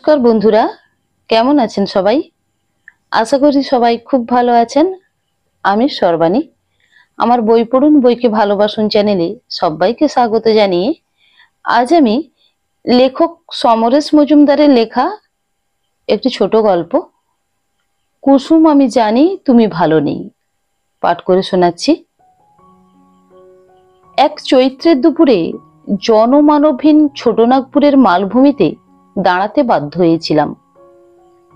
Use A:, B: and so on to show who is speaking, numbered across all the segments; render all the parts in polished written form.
A: নমস্কার বন্ধুরা, কেমন আছেন সবাই? আশা করি সবাই খুব ভালো আছেন। আমি সর্বাণী। আমার বই পড়ুন বইকে ভালোবাসুন চ্যানেলে সবাইকে স্বাগত জানিয়ে আজ আমি লেখক সমরেশ মজুমদারের লেখা একটি ছোট গল্প কুসুম আমি জানি তুমি ভালো নেই পাঠ করে শোনাচ্ছি। এক চৈত্রের দুপুরে জনমানবহীন ছোটনাগপুরের মালভূমিতে দাঁড়াতে বাধ্য হয়েছিলাম।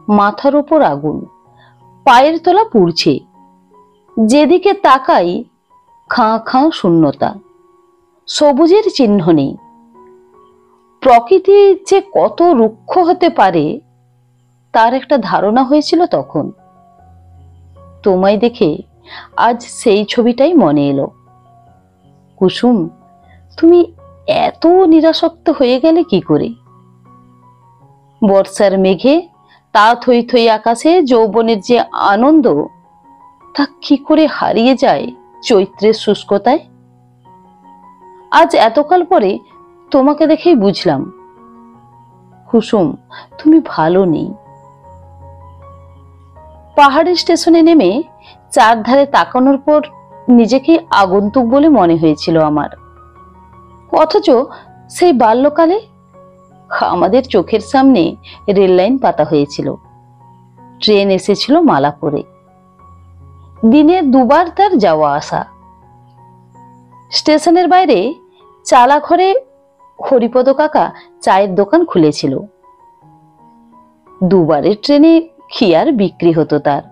A: মাথার ওপর আগুন, পায়ের তলা পুড়ছে, যেদিকে তাকাই খাঁ খাঁ শূন্যতা, সবুজের চিহ্ন নেই। প্রকৃতি যে কত রুক্ষ হতে পারে তার একটা ধারণা হয়েছিল তখন। তোমায় দেখে আজ সেই ছবিটাই মনে এলো। কুসুম, তুমি এত নিরাসক্ত হয়ে গেলে কি করে? বর্ষার মেঘে তা থই থই আকাশে যৌবনের যে আনন্দ তা কি করে হারিয়ে যায় চৈত্রের শুষ্কতায়? আজ এতকাল পরে তোমাকে দেখেই বুঝলাম কুসুম তুমি ভালো নেই। পাহাড়ের স্টেশনে নেমে চারধারে তাকানোর পর নিজেকে আগন্তুক বলে মনে হয়েছিল আমার। অথচ সেই বাল্যকালে আমাদের চোখের সামনে রেল লাইন পাতা হয়েছিল, ট্রেন এসেছিল মালাপুরে, দিনে দুবার তার যাওয়া আসা। স্টেশনের বাইরে চালা ঘরে হরিপদ কাকা চায়ের দোকান খুলেছিল। দুবারের ট্রেনে কি আর বিক্রি হতো তার।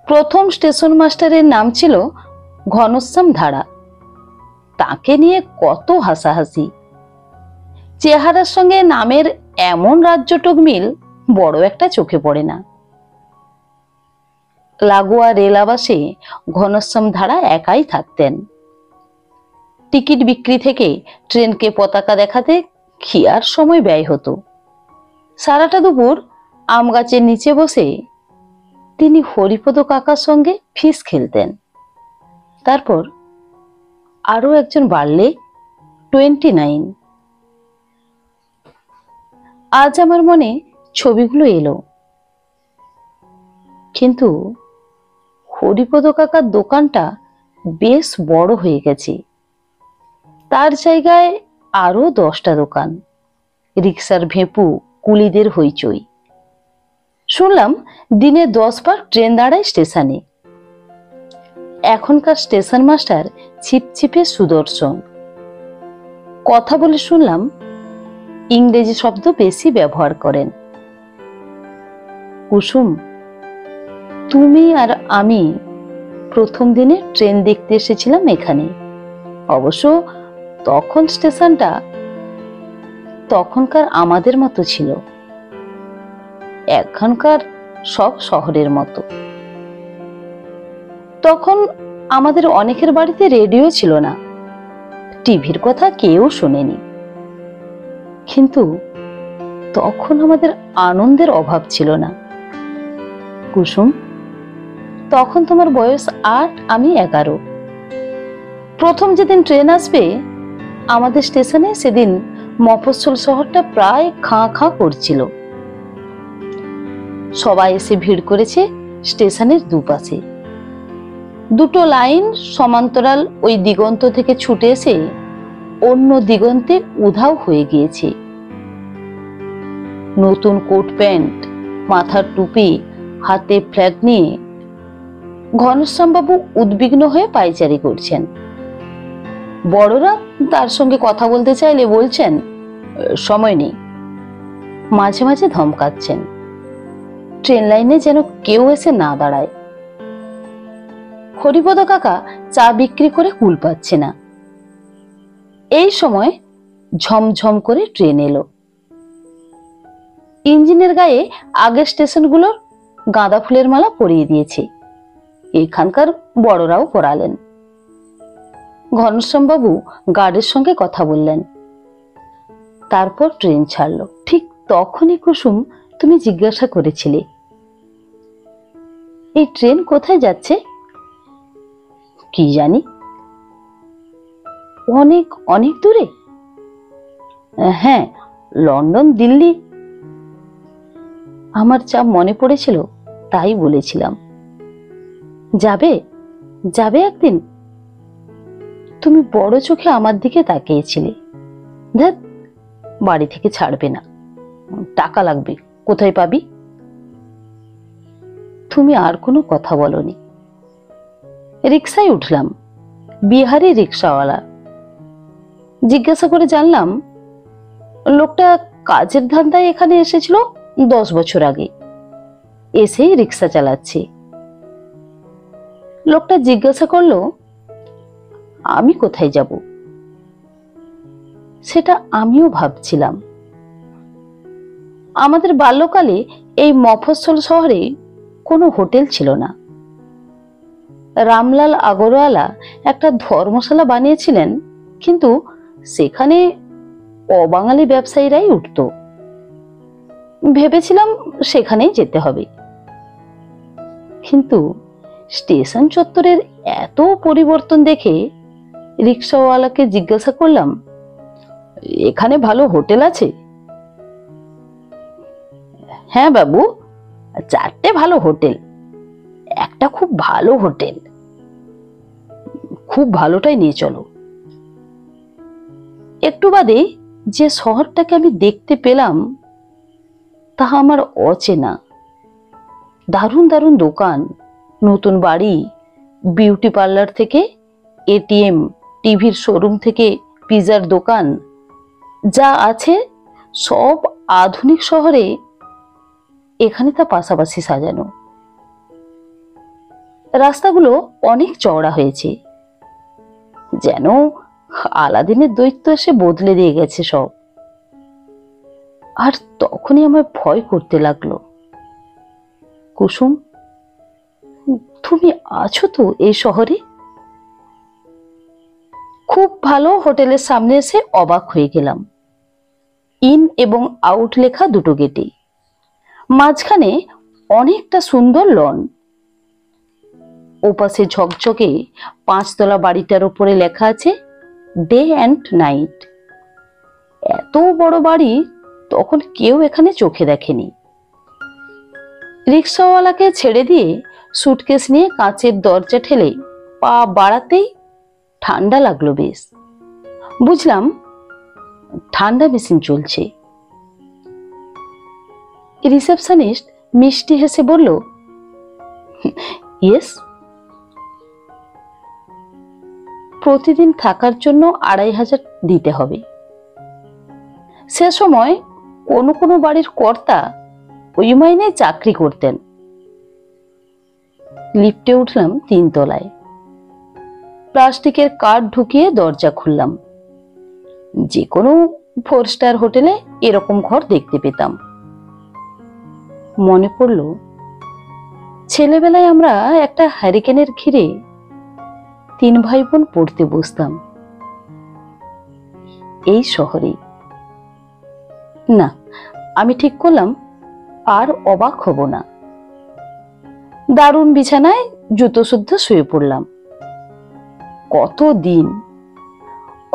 A: প্রথম স্টেশন মাস্টারের নাম ছিল ঘনশ্যাম ধারা। তাকে নিয়ে কত হাসাহাসি। চেহারার সঙ্গে নামের এমন রাজ্যটক মিল বড় একটা চোখে পড়ে না। লাগোয়া রেল আবাসে ঘনশ্যাম ধারা একাই থাকতেন। টিকিট বিক্রি থেকে ট্রেনকে পতাকা দেখাতে কি আর সময় ব্যয় হতো। সারাটা দুপুর আম গাছের নিচে বসে তিনি হরিপদ কাকার সঙ্গে ফিস খেলতেন। তারপর আরো একজন বাড়লে 29। আজ আমার মনে ছবিগুলো এলো, কিন্তু হরিপদ কাকার দোকানটা বেশ বড় হয়ে গেছে। তার জায়গায় আরো 10টা দোকান, রিক্সার ভেপু, কুলিদের হইচই। শুনলাম দিনে 10 বার ট্রেন দাঁড়ায় স্টেশনে। এখনকার স্টেশন মাস্টার ছিপছিপে সুদর্শন। কথা বলে শুনলাম ইংরেজি শব্দ বেশি ব্যবহার করেন। কুসুম, তুমি আর আমি প্রথম দিনে ট্রেন দেখতে এসেছিলাম এখানে। অবশ্য তখন স্টেশনটা তখনকার আমাদের মতো ছিল, এখনকার সব শহরের মতো। তখন আমাদের অনেকের বাড়িতে রেডিও ছিল না, টিভির কথা কেউ শোনেনি। কিন্তু তখন আমাদের আনন্দের অভাব ছিল না। কুসুম, তখন তোমার বয়স 8, আমি 11। প্রথম যেদিন ট্রেন আসবে আমাদের স্টেশনে, সেদিন মফস্বল শহরটা প্রায় খাঁ খাঁ করছিল। সবাই এসে ভিড় করেছে স্টেশনের দুপাশে। দুটো লাইন সমান্তরাল ওই দিগন্ত থেকে ছুটে এসে অন্য দিগন্তে উধাও হয়ে গিয়েছে। নতুন কোট প্যান্ট, মাথার টুপি, হাতে ফ্ল্যাগ নিয়ে ঘনশ্যামবাবু উদ্বিগ্ন হয়ে পায়চারি করছেন। বড়রা তার সঙ্গে কথা বলতে চাইলে বলছেন সময় নেই। মাঝে মাঝে ধমকাচ্ছেন ট্রেন লাইনে যেন কেউ এসে না দাঁড়ায়। হরিপদ কাকা চা বিক্রি করে কুল পাচ্ছে না। এই সময় ঝমঝম করে ট্রেন এলো। ইঞ্জিনের গায়ে আগের স্টেশনগুলোর গাঁদা ফুলের মালা পরিয়ে দিয়েছে, এখানকার বড়রাও পরালেন। ঘনশ্যামবাবু গার্ডের সঙ্গে কথা বললেন। তারপর ট্রেন ছাড়লো। ঠিক তখনই কুসুম তুমি জিজ্ঞাসা করেছিলে এই ট্রেন কোথায় যাচ্ছে? কি জানি, অনেক অনেক দূরে। হ্যাঁ, লন্ডন, দিল্লি আমার যা মনে পড়েছিল তাই বলেছিলাম। যাবে যাবে একদিন। তুমি বড় চোখে আমার দিকে তাকিয়েছিলে। ধ্যাৎ, বাড়ি থেকে ছাড়বে না, টাকা লাগবে, কোথায় পাবি? তুমি আর কোনো কথা বলনি। রিক্সায় উঠলাম, বিহারি রিক্সাওয়ালা। জিজ্ঞাসা করে জানলাম লোকটা কাজের ধান্দায় এখানে এসেছিল 10 বছর আগে, এসেই রিক্সা চালাচ্ছে। লোকটা জিজ্ঞাসা করলো আমি কোথায় যাব। সেটা আমিও ভাবছিলাম। আমাদের বাল্যকালে এই মফস্বল শহরে কোনো হোটেল ছিল না। রামলাল আগরওয়ালা একটা ধর্মশালা বানিয়েছিলেন, কিন্তু সেখানে অবাঙালি ব্যবসায়ীরাই উঠত। ভেবেছিলাম সেখানেই যেতে হবে, কিন্তু স্টেশন চত্বরের এত পরিবর্তন দেখে রিক্সাওয়ালাকে জিজ্ঞাসা করলাম, এখানে ভালো হোটেল আছে? হ্যাঁ বাবু, 4টে ভালো হোটেল, একটা খুব ভালো হোটেল। খুব ভালোটাই নিয়ে চলো। একটু বাদে যে শহরটাকে আমি দেখতে পেলাম তাহা আমার অচেনা। দারুণ দারুণ দোকান, নতুন বাড়ি, বিউটি পার্লার থেকে এটিএম, টিভির শোরুম থেকে পিজার দোকান, যা আছে সব আধুনিক শহরে এখানে তা পাশাপাশি সাজানো। রাস্তাগুলো অনেক চওড়া হয়েছে, যেন আলাদিনের দৈত্য এসে বদলে দিয়ে গেছে সব। আর তখনই আমার ভয় করতে লাগলো। কুসুম, তুমি আছো তো এই শহরে? খুব ভালো হোটেলের সামনে এসে অবাক হয়ে গেলাম। ইন এবং আউট লেখা দুটো গেটে, মাঝখানে অনেকটা সুন্দর লন। ওপাশে ঝকঝকে 5তলা বাড়িটার উপরে লেখা আছে ডে অ্যান্ড নাইট। এত বড় বাড়ি তখন কেউ এখানে চোখে দেখেনি। রিক্সাওয়ালাকে ছেড়ে দিয়ে সুটকেস নিয়ে কাঁচের দরজা ঠেলে পা বাড়াতেই ঠান্ডা লাগলো বেশ। বুঝলাম ঠান্ডা মেশিন চলছে। রিসেপশনিস্ট মিষ্টি হেসে বলল, ইয়েস। প্রতিদিন থাকার জন্য 2500 দিতে হবে। সে সময় কোনো কোনো বাড়ির কর্তা ওই মাইনে চাকরি করতেন। লিফটে উঠলাম 3 তলায়। প্লাস্টিকের কার্ড ঢুকিয়ে দরজা খুললাম। যে কোনো 4 স্টার হোটেলে এরকম ঘর দেখতে পেতাম। মনে পড়ল ছেলেবেলায় আমরা একটা হ্যারিকেনের ঘিরে 3 ভাই বোন পড়তে বসতাম এই শহরে। না, আমি ঠিক করলাম আর অবাক হব না। দারুণ বিছানায় জুতো শুদ্ধ শুয়ে পড়লাম।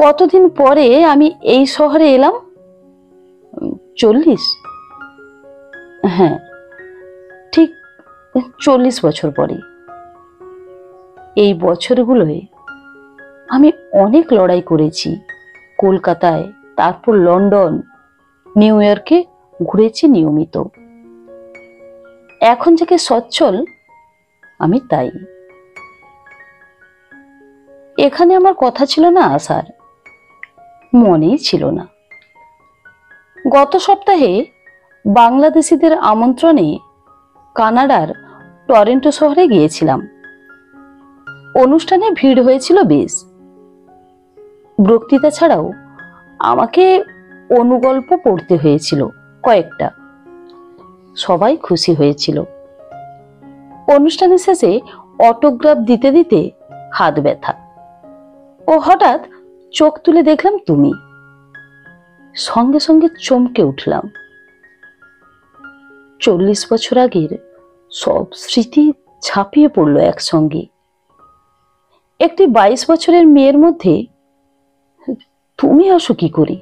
A: কতদিন পরে আমি এই শহরে এলাম? 40? হ্যাঁ, ঠিক 40 বছর পরে। এই বছরগুলোয় আমি অনেক লড়াই করেছি। কলকাতায়, তারপর লন্ডন, নিউ ইয়র্কে ঘুরেছি নিয়মিত। এখন থেকে সচ্ছল আমি তাই। এখানে আমার কথা ছিল না আসার, মনেই ছিল না। গত সপ্তাহে বাংলাদেশিদের আমন্ত্রণে কানাডার টরন্টো শহরে গিয়েছিলাম। অনুষ্ঠানে ভিড় হয়েছিল বেশ। বক্তৃতা ছাড়াও আমাকে অনুগল্প পড়তে হয়েছিল কয়েকটা। সবাই খুশি হয়েছিল। অনুষ্ঠানের শেষে অটোগ্রাফ দিতে দিতে হাত ব্যথা। ও হঠাৎ চোখ তুলে দেখলাম তুমি। সঙ্গে সঙ্গে চমকে উঠলাম। 40 বছর আগের সব স্মৃতি ঝাঁপিয়ে পড়লো একসঙ্গে। একটি 22 বছরের মেয়ের মধ্যে তুমি আসো কি করে?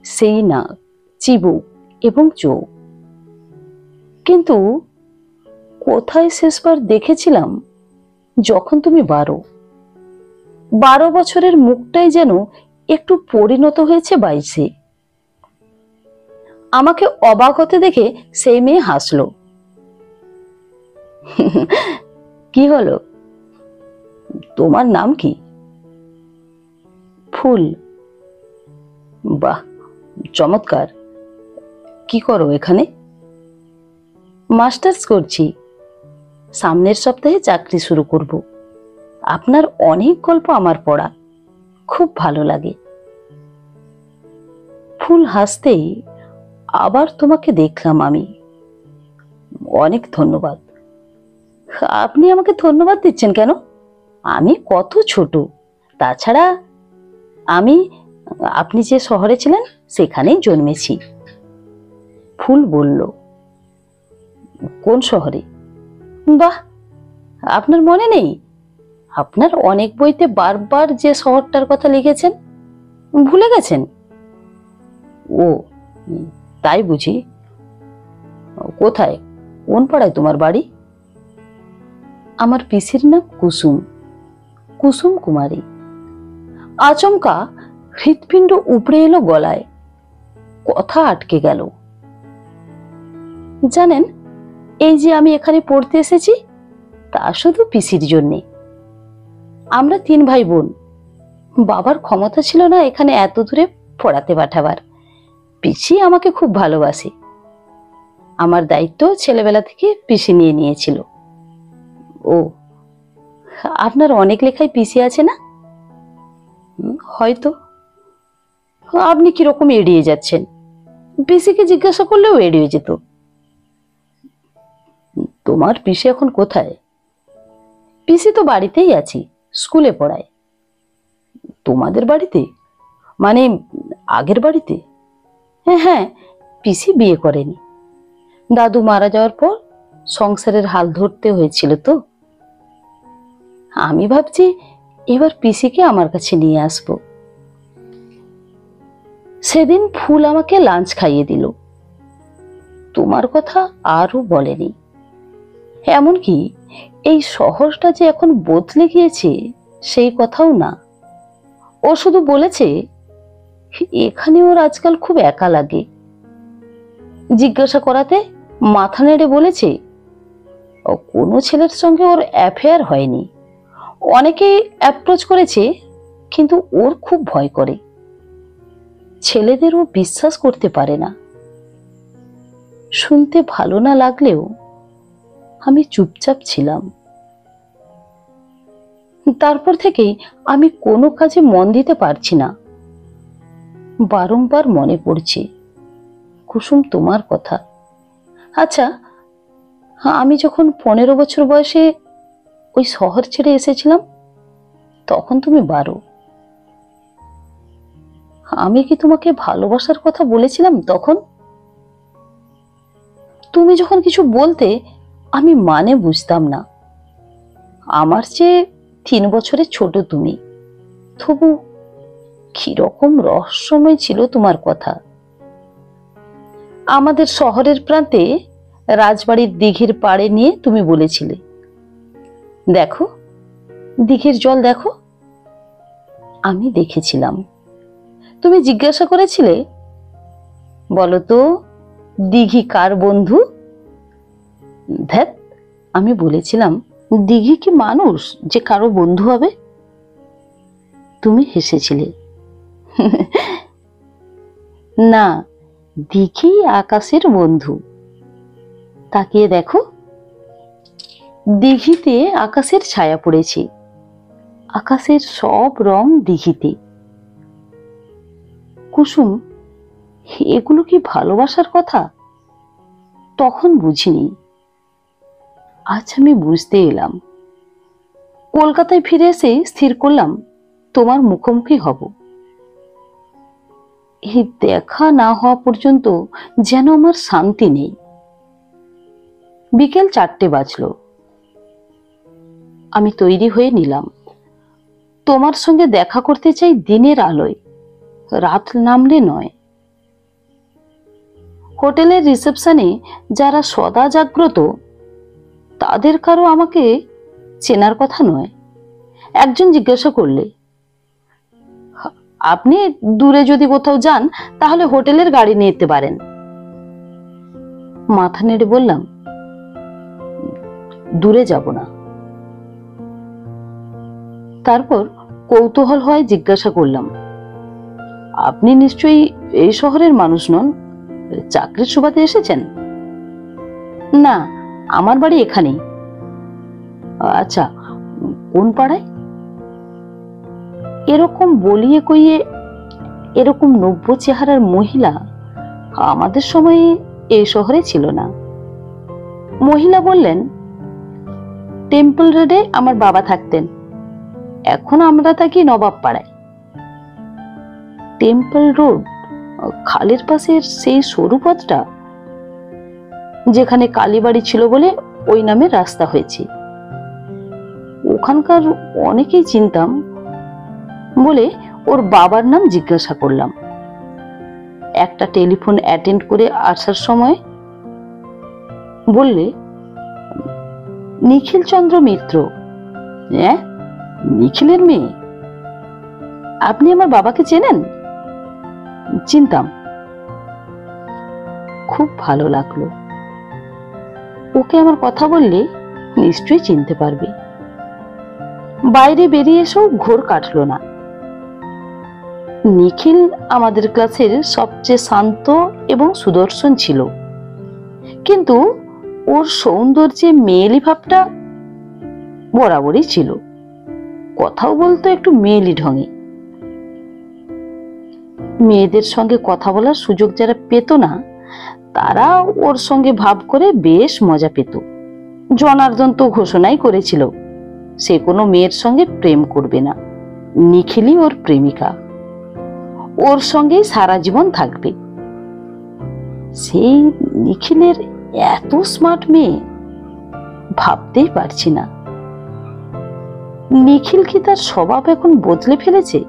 A: সেই নাক, চিবুক এবং চোখ, কিন্তু কোথায় শেষবার দেখেছিলাম যখন তুমি 12 বছরের মুখটাই যেন একটু পরিণত হয়েছে 22-এ। আমাকে অবাক হতে দেখে সেই মেয়ে হাসলো। কি হলো, তোমার নাম কি? ফুল। বাহ, চমৎকার। কি করো এখানে? মাস্টার্স করছি, সামনের সপ্তাহে চাকরি শুরু করব। আপনার অনেক গল্প আমার পড়া, খুব ভালো লাগে। ফুল হাসতেই আবার তোমাকে দেখলাম আমি। অনেক ধন্যবাদ। আপনি আমাকে ধন্যবাদ দিচ্ছেন কেন? আমি কত ছোট। তাছাড়া আমি আপনি যে শহরে ছিলেন সেখানেই জন্মেছি। ফুল বলল, কোন শহরে? বাহ, আপনার মনে নেই? আপনার অনেক বইতে বারবার যে শহরটার কথা লিখেছেন, ভুলে গেছেন? ও, তাই বুঝি। কোথায়, কোন পাড়ায় তোমার বাড়ি? আমার পিসির নাম কুসুম, কুসুম কুমারী। আচমকা হৃৎপিণ্ড উপড়ে এলো গলায়, কথা আটকে গেল। জানেন, এই যে আমি এখানে পড়তে এসেছি তা শুধু পিসির জন্যে। আমরা 3 ভাই বোন। বাবার ক্ষমতা ছিল না এখানে এত দূরে পড়াতে পাঠাবার। পিসি আমাকে খুব ভালোবাসে। আমার দায়িত্ব ছেলেবেলা থেকে পিসি নিয়ে নিয়েছিল। ও, আপনার অনেক লেখায় পিসি আছে না? হয়তো। আপনি কিরকম এড়িয়ে যাচ্ছেন? পিসিকে জিজ্ঞাসা করলেও এড়িয়ে যেত। তোমার পিসি এখন কোথায়? পিসি তো বাড়িতেই আছি, স্কুলে পড়ায়। তোমাদের বাড়িতে মানে আগের বাড়িতে? হ্যাঁ হ্যাঁ, পিসি বিয়ে করেনি। দাদু মারা যাওয়ার পর সংসারের হাল ধরতে হয়েছিল তো। আমি ভাবছি এবার পিসিকে আমার কাছে নিয়ে আসব। সেদিন ফুল আমাকে লাঞ্চ খাইয়ে দিল। তোমার কথা আরও বলেনি। এমনকি এই শহরটা যে এখন বদলে গিয়েছে সেই কথাও না। ও শুধু বলেছে এখানে ওর আজকাল খুব একা লাগে। জিজ্ঞাসা করাতে মাথা নেড়ে বলেছে কোনো ছেলের সঙ্গে ওর অ্যাফেয়ার হয়নি। অনেকেই অ্যাপ্রোচ করেছে, কিন্তু ওর খুব ভয় করে। ছেলেদেরও বিশ্বাস করতে পারে না। শুনতে ভালো না লাগলেও আমি চুপচাপ ছিলাম। তারপর থেকেই আমি কোনো কাজে মন দিতে পারছি না। বারংবার মনে পড়ছে কুসুম তোমার কথা। আচ্ছা, আমি যখন 15 বছর বয়সে ওই শহর ছেড়ে এসেছিলাম তখন তুমি 12। আমি কি তোমাকে ভালোবাসার কথা বলেছিলাম তখন? তুমি যখন কিছু বলতে আমি মানে বুঝতাম না। আমার চেয়ে 3 বছরের ছোট তুমি, তবু কিরকম রহস্যময় ছিল তোমার কথা। আমাদের শহরের প্রান্তে রাজবাড়ির দিঘির পাড়ে নিয়ে তুমি বলেছিলে, দেখো দিঘির জল দেখো। আমি দেখেছিলাম। তুমি জিজ্ঞাসা করেছিলে, বলতো দিঘি কার বন্ধু? ধ্যাত, আমি বলেছিলাম দিঘি কি মানুষ যে কারো বন্ধু হবে? তুমি হেসেছিলে। না, দিঘি আকাশের বন্ধু। তাকিয়ে দেখো, দিঘিতে আকাশের ছায়া পড়েছে। আকাশের সব রং দিঘিতে। কুসুম, এগুলো কি ভালোবাসার কথা? তখন বুঝিনি, আজ আমি বুঝতে এলাম। কলকাতায় ফিরে এসে স্থির করলাম তোমার মুখোমুখি হব। এই দেখা না হওয়া পর্যন্ত যেন আমার শান্তি নেই। বিকেল 4টে বাজলো। আমি তৈরি হয়ে নিলাম। তোমার সঙ্গে দেখা করতে চাই দিনের আলোয়, রাত নামলে নয়। হোটেলের রিসেপশনে যারা সদা জাগ্রত তাদের কারো আমাকে চেনার কথা নয়। একজন জিজ্ঞাসা করলে, আপনি দূরে যদি কোথাও যান তাহলে হোটেলের গাড়ি নিতে পারেন। মাথা নেড়ে বললাম, দূরে যাব না। তারপর কৌতূহল হয় জিজ্ঞাসা করলাম, আপনি নিশ্চয়ই এই শহরের মানুষ নন, চাকরির সুবাদে এসেছেন? না, আমার বাড়ি এখানেই। আচ্ছা, কোন পাড়ায়? এরকম বলিয়ে কইয়ে এরকম নব্য চেহারার মহিলা আমাদের সময়ে এই শহরে ছিল না। মহিলা বললেন, টেম্পল রোডে আমার বাবা থাকতেন, এখন আমরা থাকি নবাব পাড়ায়। টেম্পল রোড, খালের পাশের সেই সরু পথটা যেখানে কালীবাড়ি ছিল বলে ওই নামে রাস্তা হয়েছে। ওখানকার অনেকেই চিনতাম বলে ওর বাবার নাম জিজ্ঞাসা করলাম। একটা টেলিফোন অ্যাটেন্ড করে আসার সময় বললে, নিখিল চন্দ্র মিত্র। হ্যাঁ, নিখিলের মেয়ে? আপনি আমার বাবাকে চেনেন? চিনতাম। খুব ভালো লাগলো। ওকে আমার কথা বললে নিশ্চয়ই চিনতে পারবে। বাইরে বেরিয়ে এসেও ঘোর কাটলো না। নিখিল আমাদের ক্লাসের সবচেয়ে শান্ত এবং সুদর্শন ছিল, কিন্তু ওর সৌন্দর্যে মেয়েলি ভাবটা বরাবরই ছিল। কথাও বলতো একটু মেয়েলি ঢঙে। মেয়েদের সঙ্গে কথা বলার সুযোগ যারা পেত না তারা ওর সঙ্গে ভাব করে বেশ মজা পেত। জনার্দন তো ঘোষণাই করেছিল সে কোনো মেয়ের সঙ্গে প্রেম করবে না, নিখিলই ওর প্রেমিকা, ওর সঙ্গেই সারা জীবন থাকবে। সেই নিখিলের এত স্মার্ট মেয়ে ভাবতেই পারছি না। নিখিল কি তার স্বভাব এখন বদলে ফেলেছে?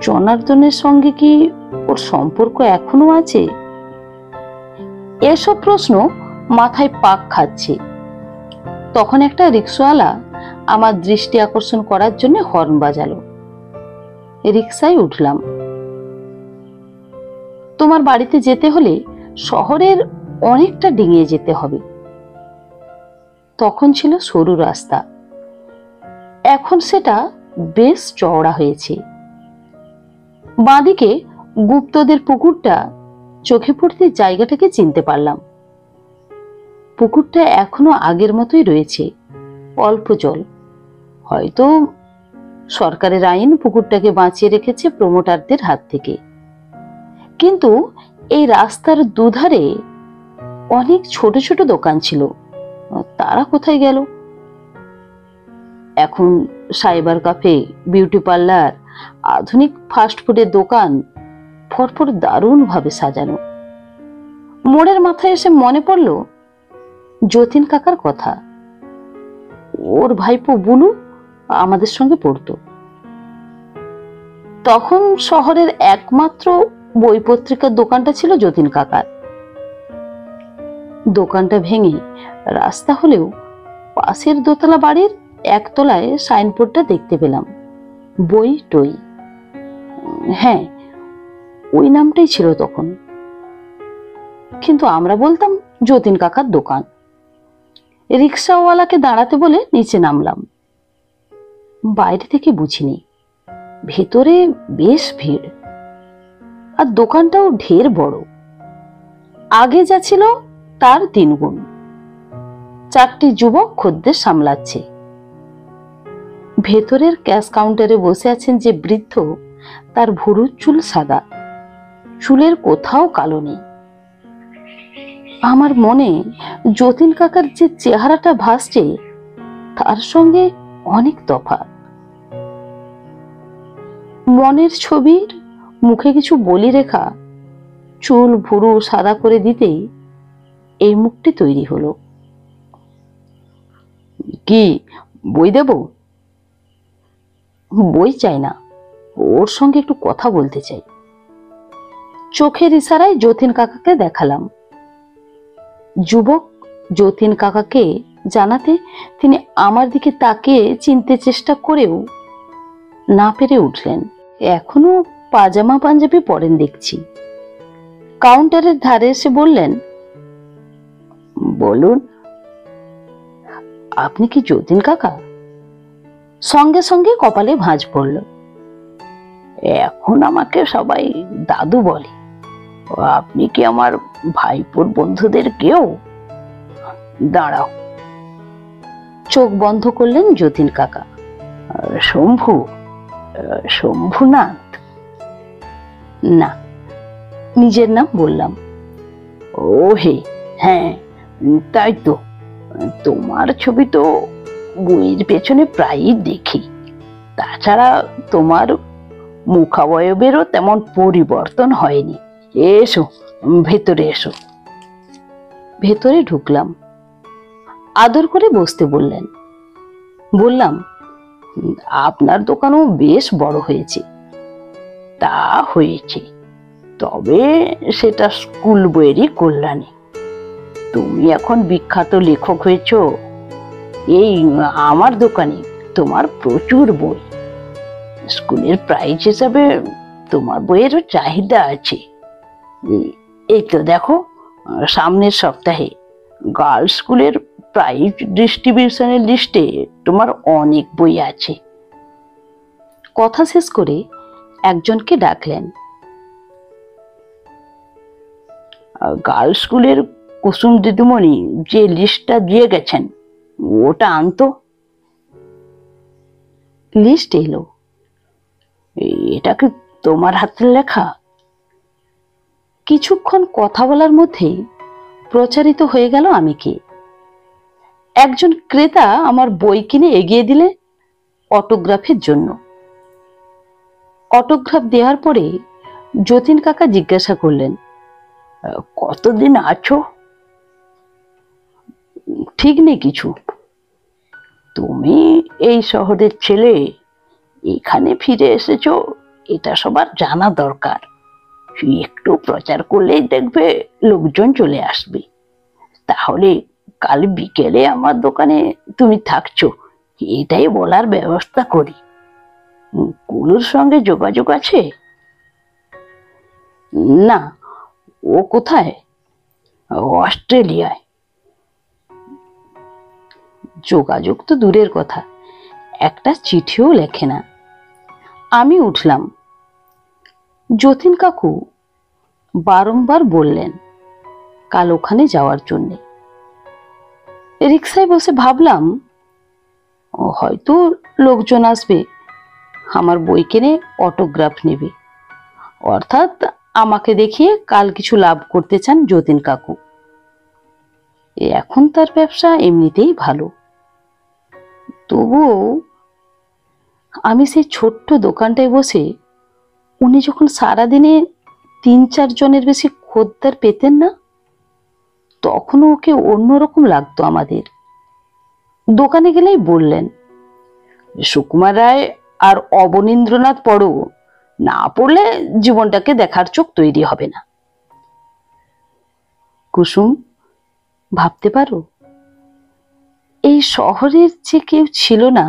A: জনার্দনের সঙ্গে কি ওর সম্পর্ক এখনো আছে? এসব প্রশ্ন মাথায় পাক খাচ্ছে। তখন একটা রিক্সাওয়ালা আমার দৃষ্টি আকর্ষণ করার জন্য হর্ন বাজালো। রিক্সায় উঠলাম। তোমার বাড়িতে যেতে হলে শহরের অনেকটা ডিঙিয়ে যেতে হবে। তখন ছিল সরু রাস্তা, এখন সেটা বেশ চওড়া হয়েছে। বাঁদিকে গুপ্তদের পুকুরটা চোখে পড়তে জায়গাটাকে চিনতে পারলাম। পুকুরটা এখনো আগের মতোই রয়েছে, অল্প জল। হয়তো সরকারের আইন পুকুরটাকে বাঁচিয়ে রেখেছে প্রমোটারদের হাত থেকে। কিন্তু এই রাস্তার দুধারে অনেক ছোট ছোট দোকান ছিল, তারা কোথায় গেল? এখন সাইবার ক্যাফে, বিউটি পার্লার, আধুনিক ফাস্টফুডের দোকান পরপর দারুণ ভাবে সাজানো। মোড়ের মাথায় এসে মনে পড়ল যতীন কাকার কথা। ওর ভাইপো বুলু আমাদের সঙ্গে পড়তো। তখন শহরের একমাত্র বই পত্রিকার দোকানটা ছিল যতীন কাকার। দোকানটা ভেঙে রাস্তা হলেও পাশের দোতলা বাড়ির একতলায় সাইনবোর্ডটা দেখতে পেলাম, বই টই। হ্যাঁ, ওই নামটাই ছিল তখন, কিন্তু আমরা বলতাম যতীন কাকার দোকান। রিক্সাওয়ালাকে দাঁড়াতে বলে নিচে নামলাম। বাইরে থেকে বুঝিনি, ভেতরে বেশ ভিড়, আর দোকানটাও ঢের বড়। আগে যা ছিল তার 3 গুণ। 4টি যুবক খদ্দের সামলাচ্ছে। ভেতরের ক্যাশ কাউন্টারে বসে আছেন যে বৃদ্ধ, তার ভুরুর চুল সাদা, চুলের কোথাও কালো নেই। আমার মনে যতীন কাকার যে চেহারাটা ভাসছে তার সঙ্গে অনেক তফাৎ। মনের ছবির মুখে কিছু বলি রেখা চুল ভুরু সাদা করে দিতেই এই মুখটি তৈরি হলো। কি বই দেব? বই চাই না, ওর সঙ্গে একটু কথা বলতে চাই। চোখের ইশারায় যতীন কাকাকে দেখালাম। যুবক যতীন কাকাকে জানাতে তিনি আমার দিকে তাকিয়ে চিনতে চেষ্টা করেও না পেরে উঠলেন। এখনো পাজামা পাঞ্জাবি পরেন দেখছি। কাউন্টারের ধারে এসে বললেন, বলুন, আপনি কি যতীন কাকা? সঙ্গে সঙ্গে কপালে ভাঁজ পড়ল। এখন আমাকে সবাই দাদু বলে। আপনি কি আমার ভাইপোর বন্ধুদের কেউ? দাঁড়াও। চোখ বন্ধ করলেন যতীন কাকা। শম্ভু, শম্ভুনাথ? না, নিজের নাম বললাম। ও হে, হ্যাঁ তাই তো। তোমার ছবি তো বইয়ের পেছনে প্রায়ই দেখি। তাছাড়া তোমার মুখাবয়বেরও তেমন পরিবর্তন হয়নি। এসো, ভেতরে এসো। ভেতরে ঢুকলাম। আদর করে বসতে বললেন। বললাম, আপনার দোকানও বেশ বড় হয়েছে। তা হয়েছে, তবে সেটা স্কুল বইয়েরই কল্যাণে। তুমি এখন বিখ্যাত লেখক হয়েছ। এই আমার দোকানে তোমার প্রচুর বই। স্কুলের প্রাইজ হিসাবে তোমার বইয়েরও চাহিদা আছে। এই তো দেখো, সামনের সপ্তাহে গার্লস স্কুলের প্রাইজ ডিস্ট্রিবিউশনের লিস্টে তোমার অনেক বই আছে। কথা শেষ করে একজনকে ডাকলেন। গার্লস স্কুলের কুসুম দিদিমণি যে লিস্টটা দিয়ে গেছেন, ওটা আনতো। লিস্ট এলো। এটা কি তোমার হাতের লেখা? কিছুক্ষণ কথা বলার মধ্যেই প্রচারিত হয়ে গেল আমি কে। একজন ক্রেতা আমার বই কিনে এগিয়ে দিলে অটোগ্রাফের জন্য। অটোগ্রাফ দেওয়ার পরে যতীন কাকা জিজ্ঞাসা করলেন, কতদিন আছো? ঠিক নেই কিছু। তুমি এই শহরের ছেলে, এখানে ফিরে এসেছো, এটা সবার জানা দরকার। একটু প্রচার করলেই দেখবে লোকজন চলে আসবে। তাহলে কাল বিকেলে আমার দোকানে তুমি থাকছো, এটাই বলার ব্যবস্থা করি। কুলুর সঙ্গে যোগাযোগ আছে? না। ও কোথায়? অস্ট্রেলিয়ায়। যোগাযোগ তো দূরের কথা, একটা চিঠিও লেখে না। আমি উঠলাম। যতীন কাকু বারংবার বললেন কাল ওখানে যাওয়ার জন্যে। রিক্সায় বসে ভাবলাম, হয়তো লোকজন আসবে, আমার বই কিনে অটোগ্রাফ নেবে। অর্থাৎ আমাকে দেখিয়ে কাল কিছু লাভ করতে চান যতীন কাকু। এখন তার ব্যবসা এমনিতেই ভালো। তবুও আমি সেই ছোট্ট দোকানটায় বসে উনি যখন সারাদিনে ৩-৪ জনের বেশি খদ্দের পেতেন না, তখনও ওকে অন্যরকম লাগতো আমাদের। দোকানে গেলেই বললেন, সুকুমার রায় আর অবনীন্দ্রনাথ পড়ো, না পড়লে জীবনটাকে দেখার চোখ তৈরি হবে না। কুসুম, ভাবতে পারো, এই শহরের যে কেউ ছিল না,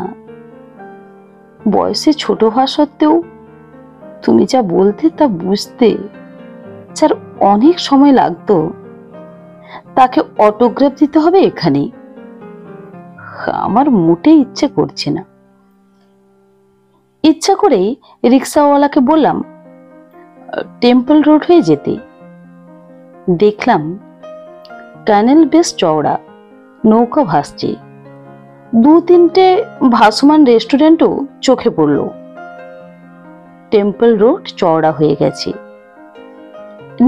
A: বয়সে ছোট হওয়া সত্ত্বেও তুমি যা বলতে তা বুঝতে যার অনেক সময় লাগতো, তাকে অটোগ্রাফ দিতে হবে এখানে। আমার মোটেই ইচ্ছে করছে না। ইচ্ছা করেই রিক্সাওয়ালাকে বললাম টেম্পল রোড হয়ে যেতে। দেখলাম ক্যানেল বেশ চওড়া, নৌকা ভাসছে। 2-3টে ভাসমান রেস্টুরেন্টও চোখে পড়ল। টেম্পল রোড চওড়া হয়ে গেছে।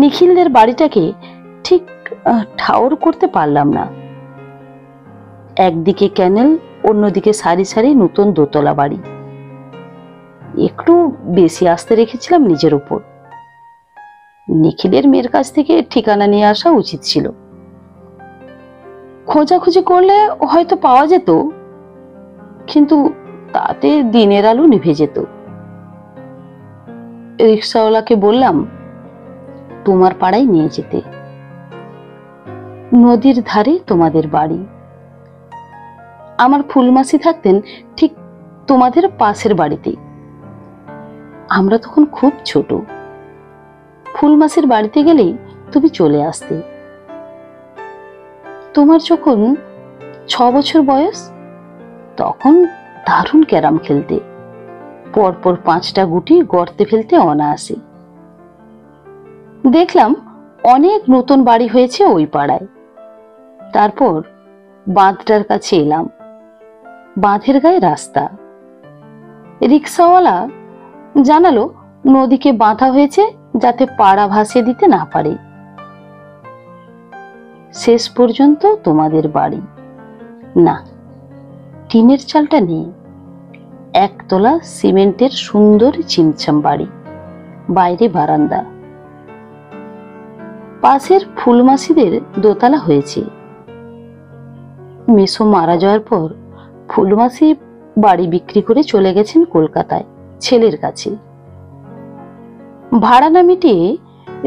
A: নিখিলদের বাড়িটাকে ঠিক ঠাউর করতে পারলাম না। একদিকে ক্যানেল, অন্যদিকে সারি সারি নতুন দোতলা বাড়ি। একটু বেশি আস্থা রেখেছিলাম নিজের উপর। নিখিলের মেয়ের কাছ থেকে ঠিকানা নিয়ে আসা উচিত ছিল। খোঁজাখুঁজি করলে হয়তো পাওয়া যেত, কিন্তু তাতে দিনের আলো নিভে যেত। রিক্সাওয়ালাকে বললাম, তোমার পাড়ায় নিয়ে যেতে। নদীর ধারে তোমাদের বাড়ি। আমার ফুলমাসি থাকতেন ঠিক তোমাদের পাশের বাড়িতেই। আমরা তখন খুব ছোট। ফুলমাসির বাড়িতে গেলেই তুমি চলে আসতে। তোমার যখন 6 বছর বয়স, তখন দারুণ ক্যারাম খেলতে, পরপর 5টা গুটি গর্তে ফেলতে অনায়াসে। দেখলাম অনেক নতুন বাড়ি হয়েছে ওই পাড়ায়। তারপর বাঁধটার কাছে এলাম। বাঁধের গায়ে রাস্তা। রিক্সাওয়ালা জানালো নদীকে বাঁধা হয়েছে যাতে পাড়া ভাসিয়ে দিতে না পারে। শেষ পর্যন্ত তোমাদের বাড়ি। না, টিনের চালটা নেই, একতলা সিমেন্টের সুন্দর ছিমছাম বাড়ি, বাইরে বারান্দা। পাশের ফুলমাসিদের দোতলা হয়েছে। মেসো মারা যাওয়ার পর ফুলমাসি বাড়ি বিক্রি করে চলে গেছেন কলকাতায় ছেলের কাছে। ভাড়া না মিটিয়ে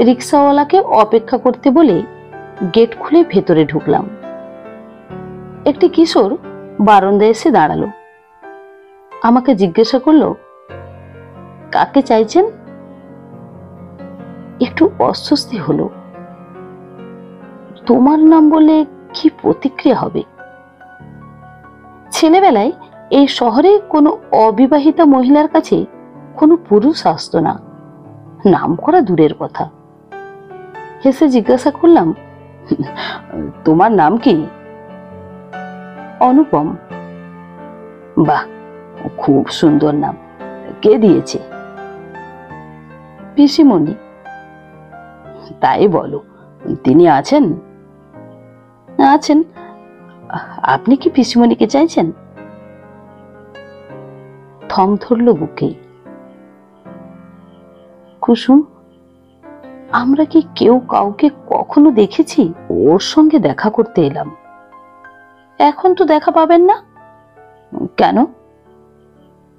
A: রিক্সাওয়ালাকে অপেক্ষা করতে বলে গেট খুলে ভেতরে ঢুকলাম। একটি কিশোর বারান্দায় এসে দাঁড়ালো। আমাকে জিজ্ঞাসা করলো, কাকে চাইছেন? একটু অস্বস্তি হলো। তোমার নাম বলে কি প্রতিক্রিয়া হবে? ছেলেবেলায় এই শহরে কোনো অবিবাহিতা মহিলার কাছে কোনো পুরুষ আসতো না, নাম করা দূরের কথা। হেসে জিজ্ঞাসা করলাম, তোমার নাম কি? অনুপম। বাহ, খুব সুন্দর নাম। কে দিয়েছে? পিসিমণি। তাই বলো, তিনি আছেন? আছেন। আপনি কি পিসিমণিকে চাইছেন? থম ধরল বুকে। কুসুম, আমরা কি কেউ কাউকে কখনো দেখেছি? ওর সঙ্গে দেখা করতে এলাম। এখন তো দেখা পাবেন না। কেন?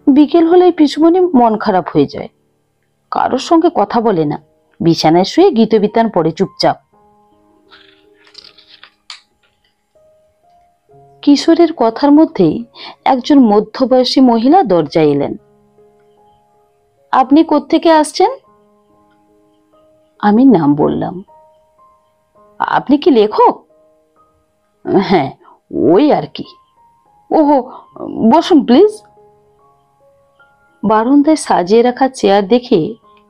A: বিকেল হলেই পিসুমণি মন খারাপ হয়ে যায়, কারোর সঙ্গে কথা বলে না, বিছানায় শুয়ে গীতবিতান পড়ে চুপচাপ। কিশোরের কথার মধ্যেই একজন মধ্যবয়সী মহিলা দরজায় এলেন। আপনি কোত্থেকে আসছেন? আমি নাম বললাম। আপনি কি লেখক? হ্যাঁ, ওই আর কি। ওহো, বসুন প্লিজ। বারান্দায় সাজিয়ে রাখা চেয়ার দেখে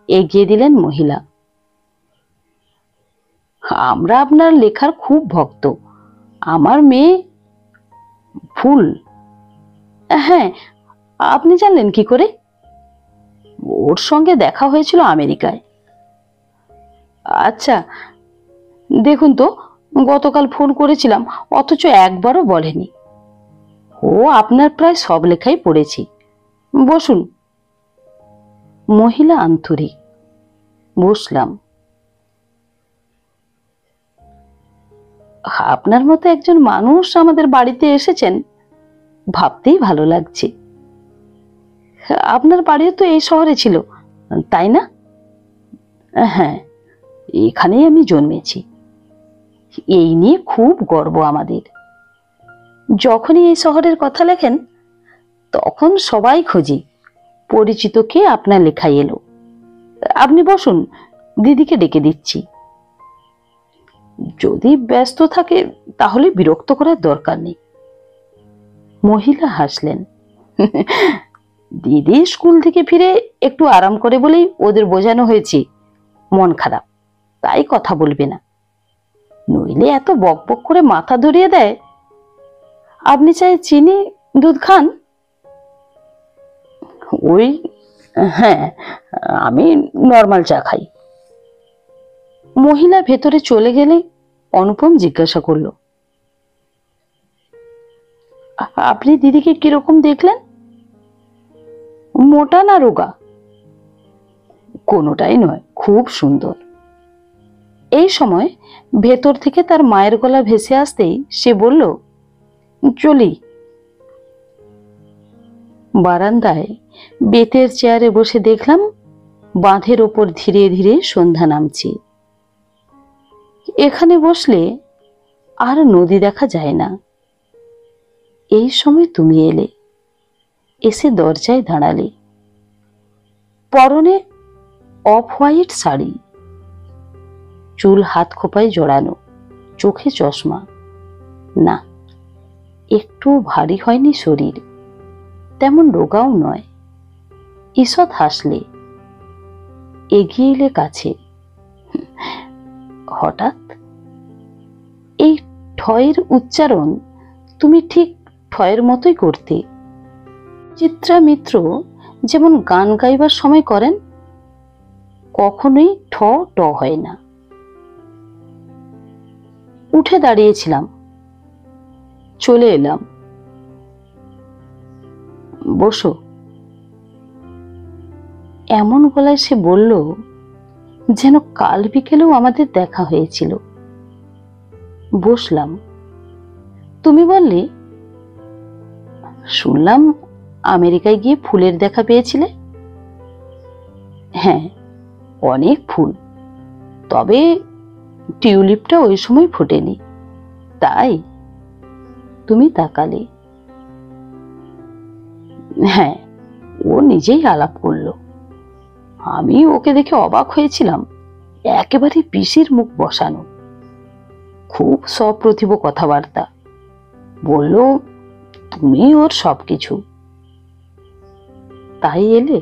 A: এগিয়ে দিলেন মহিলা। আমরা আপনার লেখার খুব ভক্ত। আমার মেয়ে ফুল। হ্যাঁ, আপনি জানলেন কি করে? ওর সঙ্গে দেখা হয়েছিল আমেরিকায়। আচ্ছা, দেখুন তো, গতকাল ফোন করেছিলাম অথচ একবারও বলেনি। ও আপনার প্রায় সব লেখাই পড়েছি। বসুন। মহিলা আন্তরিক। বসলাম। আপনার মতো একজন মানুষ আমাদের বাড়িতে এসেছেন, ভাবতেই ভালো লাগছে। আপনার বাড়িও তো এই শহরে ছিল, তাই না? হ্যাঁ, এখানেই আমি জন্মেছি। এই নিয়ে খুব গর্ব আমাদের। যখনই এই শহরের কথা লেখেন তখন সবাই খোঁজে পরিচিত কে আপনার লেখায় এলো। আপনি বসুন, দিদিকে ডেকে দিচ্ছি। যদি ব্যস্ত থাকে তাহলে বিরক্ত করার দরকার নেই। মহিলা হাসলেন। দিদি স্কুল থেকে ফিরে একটু আরাম করে বলেই ওদের বোঝানো হয়েছে মন খারাপ, তাই কথা বলবে না, নইলে এত বকবক করে মাথা ধরিয়ে দেয়। আপনি চাই চিনি দুধ খান? ওই, হ্যাঁ, আমি নর্মাল চা খাই। মহিলা ভেতরে চলে গেলে অনুপম জিজ্ঞাসা করলো, আপনি দিদিকে কিরকম দেখলেন? মোটা না রোগা? কোনোটাই নয়, খুব সুন্দর। এই সময় ভেতর থেকে তার মায়ের গলা ভেসে আসতেই সে বলল, চলি। বারান্দায় বেতের চেয়ারে বসে দেখলাম বাঁধের ওপর ধীরে ধীরে সন্ধ্যা নামছে। এখানে বসলে আর নদী দেখা যায় না। এই সময় তুমি এলে, এসে দরজায় দাঁড়ালে। পরনে অফ হোয়াইট শাড়ি, চুল হাত খোপায় জড়ানো, চোখে চশমা। না, একটু ভারী হয়নি শরীর, তেমন রোগাও নয়। ঈষৎ হাসলে, এগিয়ে এলে কাছে। হঠাৎ এই ঠয়ের উচ্চারণ তুমি ঠিক ঠয়ের মতোই করতে। চিত্রা মিত্র যেমন গান গাইবার সময় করেন, কখনোই ঠ ট হয় না। উঠে দাঁড়িয়েছিলাম, চলে এলাম। বসো, এমন গলায় সে বলল যেন কাল বিকেলেও আমাদের দেখা হয়েছিল। বসলাম। তুমি বললে, শুনলাম আমেরিকায় গিয়ে ফুলের দেখা পেয়েছিলে। হ্যাঁ, অনেক ফুল, তবে টিউলিপটা ওই সময় ফোটেনি। তাই? তুমি তাকালে। হ্যাঁ, ও নিজেই আলাপ করলো। আমি ওকে দেখে অবাক হয়েছিলাম। একেবারে পিসির মুখ বসানো, খুব সপ্রতিভ কথাবার্তা। বলল তুমি ওর সবকিছু। তাই এলে?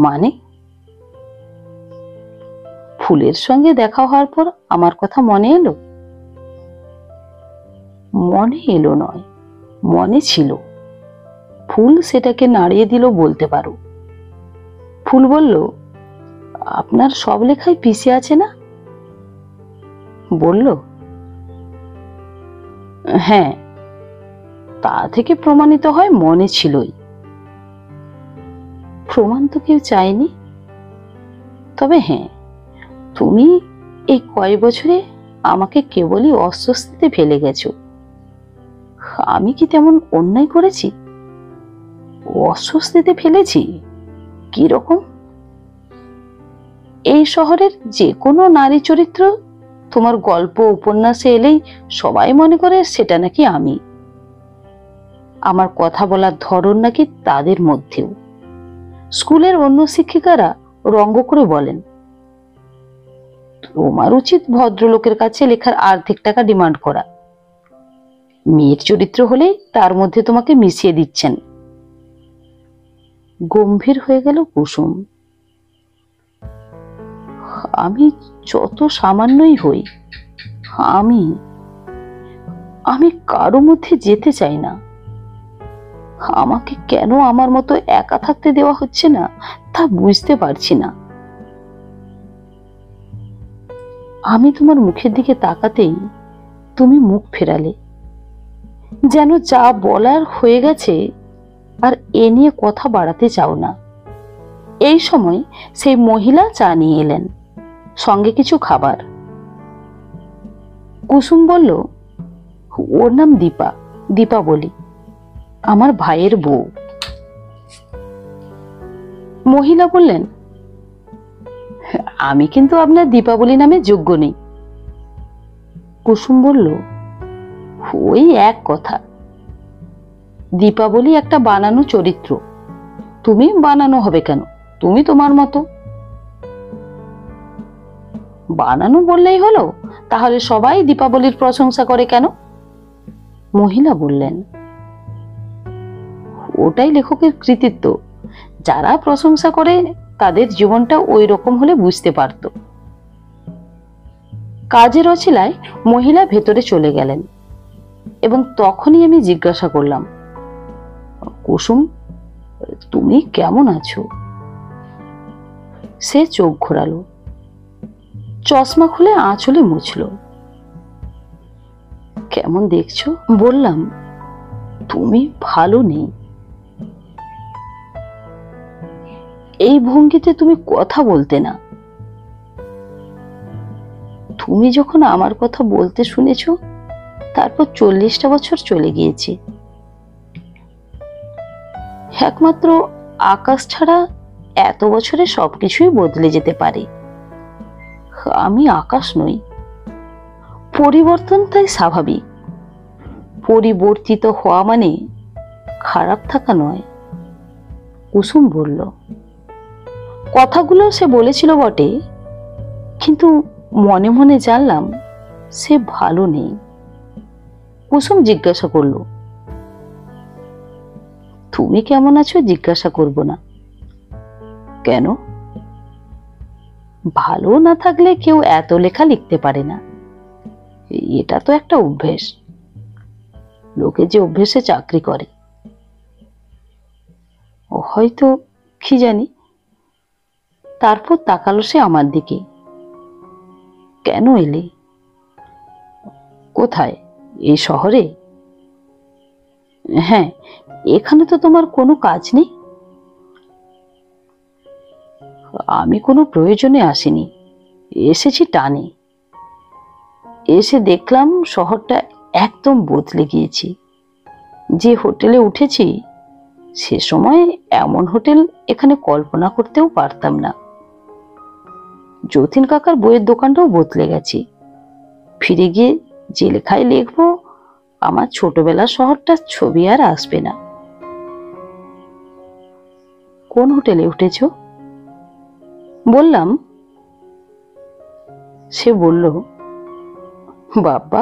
A: মানে? ফুলের সঙ্গে দেখা হওয়ার পর আমার কথা মনে এলো? মনে এলো নয়, মনে ছিল। ফুল সেটাকে নাড়িয়ে দিল বলতে পারো। ফুল বলল, আপনার সব লেখায় পিসি আছে না? বলল, হ্যাঁ, তা থেকে প্রমাণিত হয় মনে ছিলই। প্রমাণ তো কেউ চায়নি। তবে হ্যাঁ, তুমি এই কয়েক বছরে আমাকে কেবলই অস্বস্তিতে ফেলে গেছো। আমি কি তেমন অন্যায় করেছি? অস্বস্তিতে ফেলেছি? কি রকম? এই শহরের যে কোনো নারী চরিত্র তোমার গল্প উপন্যাসে এলেই সবাই মনে করে সেটা নাকি আমি। আমার কথা বলার ধরন নাকি তাদের মধ্যেও। স্কুলের অন্য শিক্ষিকারা রঙ্গ করে বলেন, তোমার উচিত ভদ্রলোকের কাছে লেখার অর্ধেক টাকা ডিমান্ড করা। মেয়ের চরিত্র হলেই তার মধ্যে তোমাকে মিশিয়ে দিচ্ছেন। গম্ভীর হয়ে গেল কুসুম। আমি যত সামান্যই হই, আমি আমি কারো মধ্যে যেতে চাই না। আমাকে কেন আমার মতো একা থাকতে দেওয়া হচ্ছে না তা বুঝতে পারছি না। আমি তোমার মুখের দিকে তাকাতেই তুমি মুখ ফেরালে, যেন যা বলার হয়ে গেছে আর এ নিয়ে কথা বাড়াতে চাও না। এই সময় সেই মহিলা চা নিয়ে এলেন, সঙ্গে কিছু খাবার। কুসুম বলল, ওর নাম দীপা, দীপা বলি, আমার ভাইয়ের বউ। মহিলা বললেন, আমি কিন্তু আপনার দীপাবলি নামে যোগ্য নেই। কুসুম বলল, ওই এক কথা। দীপাবলি একটা বানানো চরিত্র, তুমি বানানো হবে কেন? তুমি তোমার মতো। বানানো বললেই হলো, তাহলে সবাই দীপাবলির প্রশংসা করে কেন? মহিলা বললেন, ওটাই লেখকের কৃতিত্ব। যারা প্রশংসা করে তাদের জীবনটা ওই রকম হলে বুঝতে পারত। কাজের অছিলায় মহিলা ভেতরে চলে গেলেন এবং তখনই আমি জিজ্ঞাসা করলাম, কুসুম, তুমি কেমন আছো? সে চোখ ঘোরালো, চশমা খুলে আঁচলে মুছল। কেমন দেখছো? বললাম, তুমি ভালো নেই। এই ভঙ্গিতে তুমি কথা বলতে না। তুমি যখন আমার কথা বলতে শুনেছ, তারপর 40টা বছর চলে গিয়েছে। একমাত্র আকাশ ছাড়া এত বছরে সবকিছুই বদলে যেতে পারে। আমি আকাশ নই, পরিবর্তন তাই স্বাভাবিক। পরিবর্তিত হওয়া মানে খারাপ থাকা নয়, কুসুম বলল। কথাগুলো সে বলেছিল বটে, কিন্তু মনে মনে জানলাম সে ভালো নেই। কুসুম জিজ্ঞাসা করল, তুমি কেমন আছো জিজ্ঞাসা করব না কেন? ভালো না থাকলে কেউ এত লেখা লিখতে পারে না। এটা তো একটা অভ্যেস। লোকে যে অভ্যেসে চাকরি করে। ও হয়তো, কি জানি। তারপর তাকালো সে আমার দিকে। কেন এলে? কোথায়? এই শহরে? হ্যাঁ, এখানে তো তোমার কোনো কাজ নেই। আমি কোনো প্রয়োজনে আসিনি, এসেছি টানে। এসে দেখলাম শহরটা একদম বদলে গিয়েছে। যে হোটেলে উঠেছি সে সময় এমন হোটেল এখানে কল্পনা করতেও পারতাম না। যতীন কাকার বইয়ের দোকানটাও বদলে গেছে। ফিরে গিয়ে যে লেখায় লিখবো, আমার ছোটবেলার শহরটার ছবি আর আসবে না। কোন হোটেলে উঠেছ? বললাম। সে বলল, বাবা,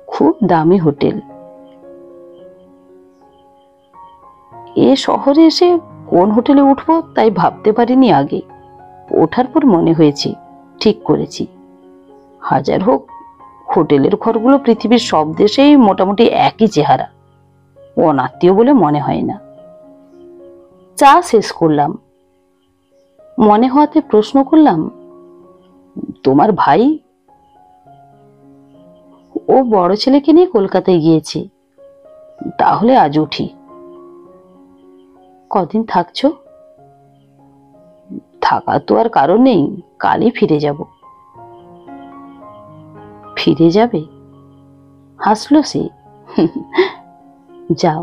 A: খুব দামি হোটেল। এ শহরে এসে কোন হোটেলে উঠবো তাই ভাবতে পারিনি আগে। ওঠার পর মনে হয়েছে ঠিক করেছি। হাজার হোক, হোটেলের ঘরগুলো পৃথিবীর সব দেশেই মোটামুটি একই চেহারা। অনাত্মীয় বলে মনে হয় না। চা শেষ করলাম। মনে হওয়াতে প্রশ্ন করলাম, তোমার ভাই? ও বড় ছেলেকে নিয়ে কলকাতায় গিয়েছে। তাহলে আজ উঠি। কদিন থাকছো? থাকা তো আর কারণ নেই, কালই ফিরে যাব। ফিরে যাবে? হাসলো সে। যাও।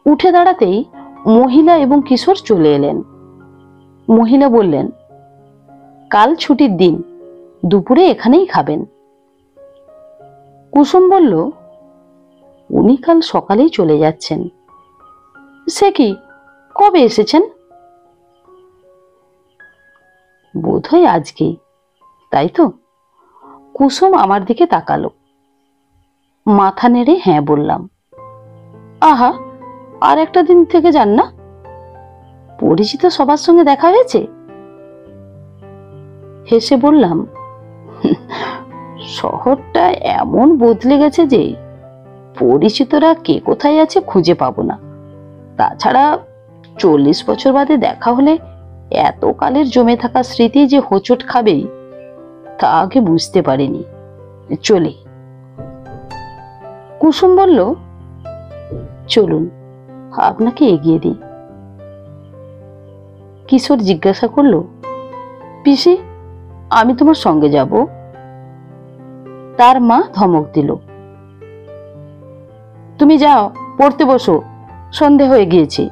A: উঠে দাঁড়াতেই মহিলা এবং কিশোর চলে এলেন। মহিলা বললেন, কাল ছুটির দিন, দুপুরে এখানেই খাবেন। কুসুম বলল, উনি কাল সকালেই চলে যাচ্ছেন। সে কি, কবে এসেছেন? বোধহয় আজকেই। তাই তো? কুসুম আমার দিকে তাকালো। মাথা নেড়ে হ্যাঁ বললাম। আহা, আর একটা দিন থেকে যান না? পরিচিত সবার সঙ্গে দেখা হয়েছে? হেসে বললাম, শহরটা এমন বদলে গেছে যে পরিচিতরা কে কোথায় আছে খুঁজে পাবো না। তাছাড়া 40 বছর বাদে দেখা হলে এত কালের জমে থাকা স্মৃতি যে হোঁচট খাবে তা আগে বুঝতে পারিনি। চলি। কুসুম বলল, চলুন, আপনাকে এগিয়ে দিই। কিশোর জিজ্ঞাসা করলো, পিসি, আমি তোমার সঙ্গে যাব? তার মা ধমক দিল, তুমি যাও, পড়তে বসো, সন্ধে হয়ে গিয়েছে।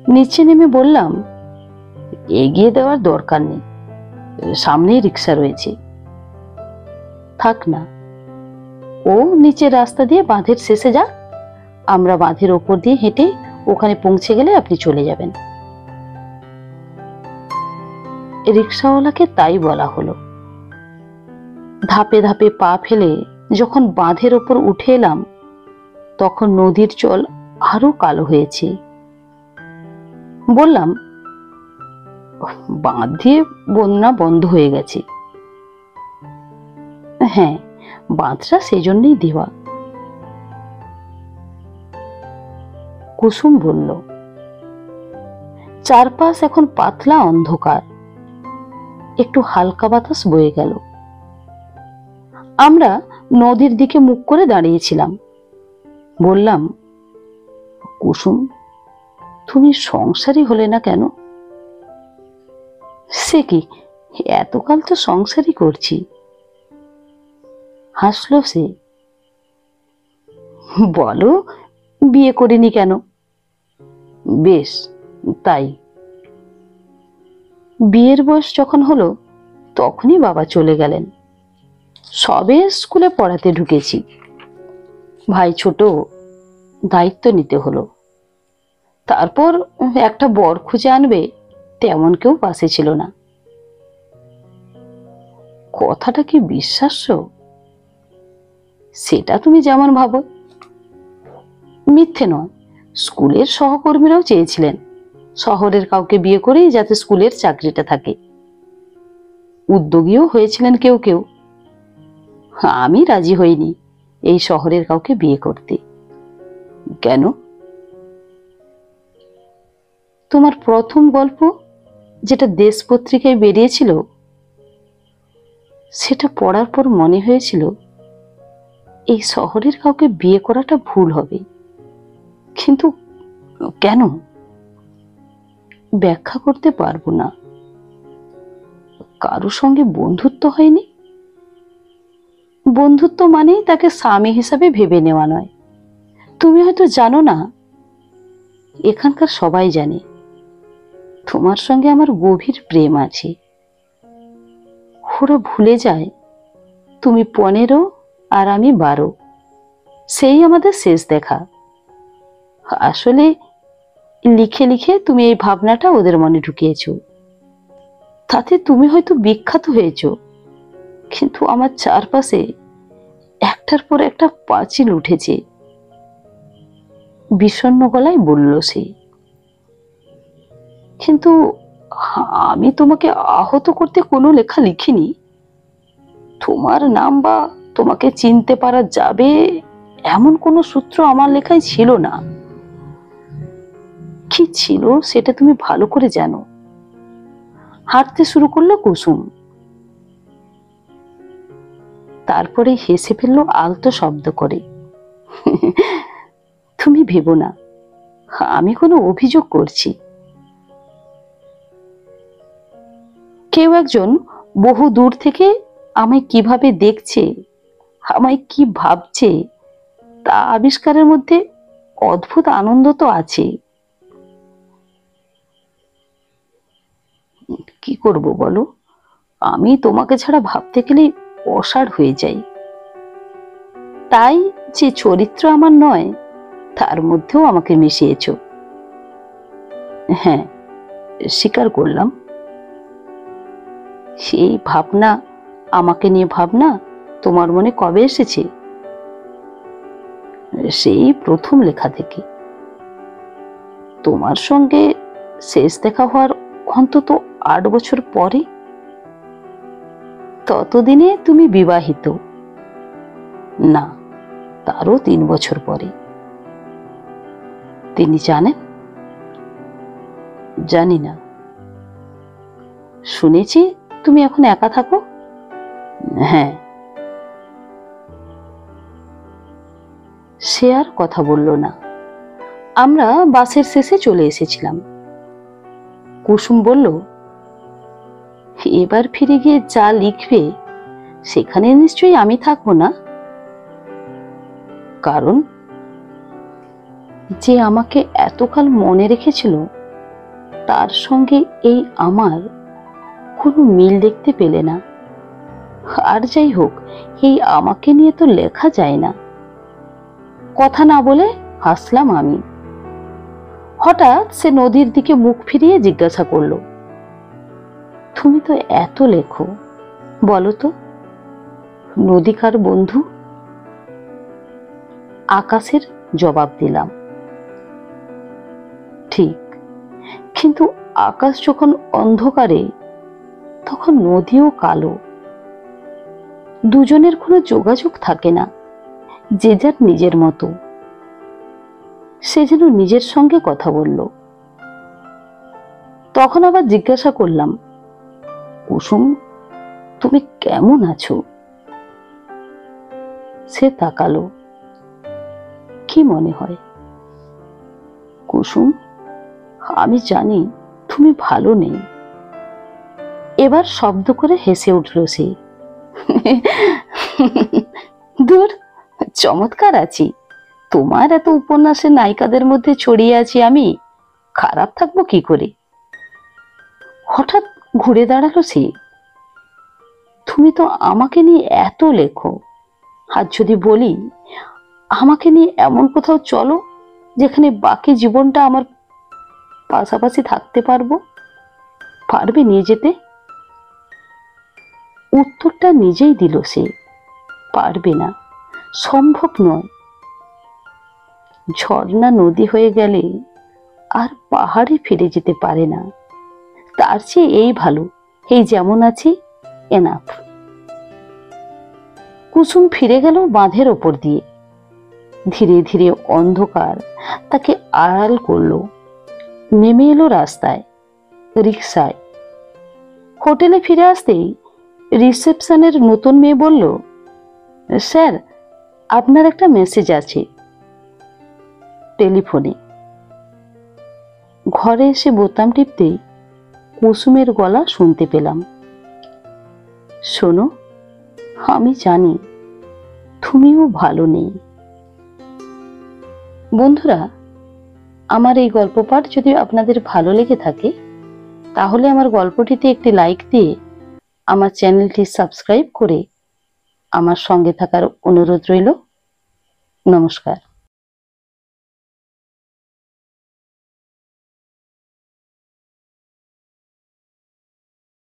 A: নিচে নেমে বললাম, এগিয়ে দেওয়ার দরকার নেই, সামনেই রিক্সা রয়েছে। থাক না, ও নিচের রাস্তা দিয়ে বাঁধের শেষে যাক, আমরা বাঁধের ওপর দিয়ে হেঁটে ওখানে পৌঁছে গেলে আপনি চলে যাবেন। রিক্সাওয়ালাকে তাই বলা হলো। ধাপে ধাপে পা ফেলে যখন বাঁধের ওপর উঠে এলাম, তখন নদীর জল আরো কালো হয়েছে। বললাম, বাঁধ দিয়ে বন্যা বন্ধ হয়ে গেছে। হ্যাঁ, বাঁধটা সেজন্যই দেওয়া। কুসুম বলল, চারপাশ এখন পাতলা অন্ধকার, একটু হালকা বাতাস বয়ে গেল। আমরা নদীর দিকে মুখ করে দাঁড়িয়েছিলাম। বললাম, কুসুম, তুমি সংসারী হলে না কেন? সে কি, এতকাল তো সংসারই করছি। হাসলো সে। বলো, বিয়ে করিনি কেন? বেশ, তাই। বিয়ের বয়স যখন হলো তখনই বাবা চলে গেলেন। সবে স্কুলে পড়াতে ঢুকেছি, ভাই ছোট, দায়িত্ব নিতে হলো। তারপর একটা বর খুঁজে আনবে তেমন কেউ পাশে ছিল না। কথাটা কি বিশ্বাস্য? সেটা তুমি যেমন ভাবো। মিথ্যে নয়, স্কুলের সহকর্মীরাও চেয়েছিলেন শহরের কাউকে বিয়ে করেই যাতে স্কুলের চাকরিটা থাকে। উদ্যোগীও হয়েছিলেন কেউ কেউ। আমি রাজি হইনি এই শহরের কাউকে বিয়ে করতে। কেন? তোমার প্রথম গল্প যেটা দেশ পত্রিকায় বেরিয়েছিল, সেটা পড়ার পর মনে হয়েছিল এই শহরের কাউকে বিয়ে করাটা ভুল হবে। কিন্তু কেন ব্যাখ্যা করতে পারবো না। কারোর সঙ্গে বন্ধুত্ব হয়নি। বন্ধুত্ব মানেই তাকে স্বামী হিসাবে ভেবে নেওয়া নয়। তুমি হয়তো জানো না, এখানকার সবাই জানে তোমার সঙ্গে আমার গভীর প্রেম আছে। ওরা ভুলে যায় তুমি 15 আর আমি 12, সেই আমাদের শেষ দেখা। আসলে লিখে লিখে তুমি এই ভাবনাটা ওদের মনে ঢুকিয়েছ। তাতে তুমি হয়তো বিখ্যাত হয়েছ, কিন্তু আমার চারপাশে একটার পর একটা পাঁচিল উঠেছে। বিষণ্ণ গলায় বলল সে। কিন্তু আমি তোমাকে আহত করতে কোনো লেখা লিখিনি। তোমার নাম বা তোমাকে চিনতে পারা যাবে এমন কোনো সূত্র আমার লেখায় ছিল না। কি ছিল সেটা তুমি ভালো করে জানো। হাঁটতে শুরু করলো কুসুম। তারপরে হেসে ফেললো আলতো শব্দ করে। তুমি ভেবো না আমি কোনো অভিযোগ করছি। কেউ একজন বহু দূর থেকে আমায় কিভাবে দেখছে, আমায় কি ভাবছে, তা আবিষ্কারের মধ্যে অদ্ভুত আনন্দ তো আছে। কি করব বলো, আমি তোমাকে ছাড়া ভাবতে গেলে অসাড় হয়ে যাই। তাই যে চরিত্র আমার নয় তার মধ্যেও আমাকে মিশিয়েছ। হ্যাঁ, স্বীকার করলাম। সেই ভাবনা, আমাকে নিয়ে ভাবনা তোমার মনে কবে এসেছে? সেই প্রথম লেখা থেকে। তোমার সঙ্গে শেষ দেখা হওয়ার অন্তত 8 বছর পরে। ততদিনে তুমি বিবাহিত। না, তারও 3 বছর পরে। তিনি জানেন? জানি না। শুনেছি তুমি এখন একা থাকো। হ্যাঁ। সে আর কথা বলল না। আমরা বাসের শেষে চলে এসেছিলাম। কুসুম বলল, এবার ফিরে গিয়ে যা লিখবে সেখানে নিশ্চয়ই আমি থাকবো না। কারণ যে আমাকে এতকাল মনে রেখেছিল তার সঙ্গে এই আমার কোনো মিল দেখতে পেলে না। আর যাই হোক, এই আমাকে নিয়ে তো লেখা যায় না। কথা না বলে হাসলাম আমি। হঠাৎ সে নদীর দিকে মুখ ফিরিয়ে জিজ্ঞাসা করলো, তুমি তো এত লেখো, বলো তো নদী কার বন্ধু? আকাশের জবাব দিলাম। ঠিক, কিন্তু আকাশ যখন অন্ধকারে তখন নদীও কালো। দুজনের কোনো যোগাযোগ থাকে না, যে যার নিজের মতো। সে যেন নিজের সঙ্গে কথা বলল। তখন আবার জিজ্ঞাসা করলাম, কুসুম তুমি কেমন আছো? সে তাকালো। কি মনে হয়? কুসুম, আমি জানি তুমি ভালো নেই। এবার শব্দ করে হেসে উঠল সে। দূর, চমৎকার আছি। তোমার এত উপন্যাসের নায়িকাদের মধ্যে ছড়িয়ে আছি আমি, খারাপ থাকবো কি করে? হঠাৎ ঘুরে দাঁড়ালো সে। তুমি তো আমাকে নিয়ে এত লেখো, আর যদি বলি আমাকে নিয়ে এমন কোথাও চলো যেখানে বাকি জীবনটা আমার পাশাপাশি থাকতে পারবো, পারবে নিয়ে যেতে? উত্তরটা নিজেই দিল সে, পারবে না, সম্ভব নয়। ঝর্ণা নদী হয়ে গেলে আর পাহাড়ে ফিরে যেতে পারে না, তার চেয়ে এই ভালো, এই যেমন আছি এনাফ। কুসুম ফিরে গেল বাঁধের ওপর দিয়ে। ধীরে ধীরে অন্ধকার তাকে আড়াল করলো। নেমে এলো রাস্তায়, রিকশায়। হোটেলে ফিরে আসতেই রিসেপশনের নতুন মেয়ে বলল, স্যার, আপনার একটা মেসেজ আছে। টেলিফোনে। ঘরে এসে বোতাম টিপতেই কুসুমের গলা শুনতে পেলাম, শোনো, আমি জানি তুমিও ভালো নেই। বন্ধুরা, আমার এই গল্প পাঠ যদি আপনাদের ভালো লেগে থাকে তাহলে আমার গল্পটিতে একটি লাইক দিয়ে আমার চ্যানেলটি সাবস্ক্রাইব করে আমার সঙ্গে থাকার অনুরোধ রইল। নমস্কার।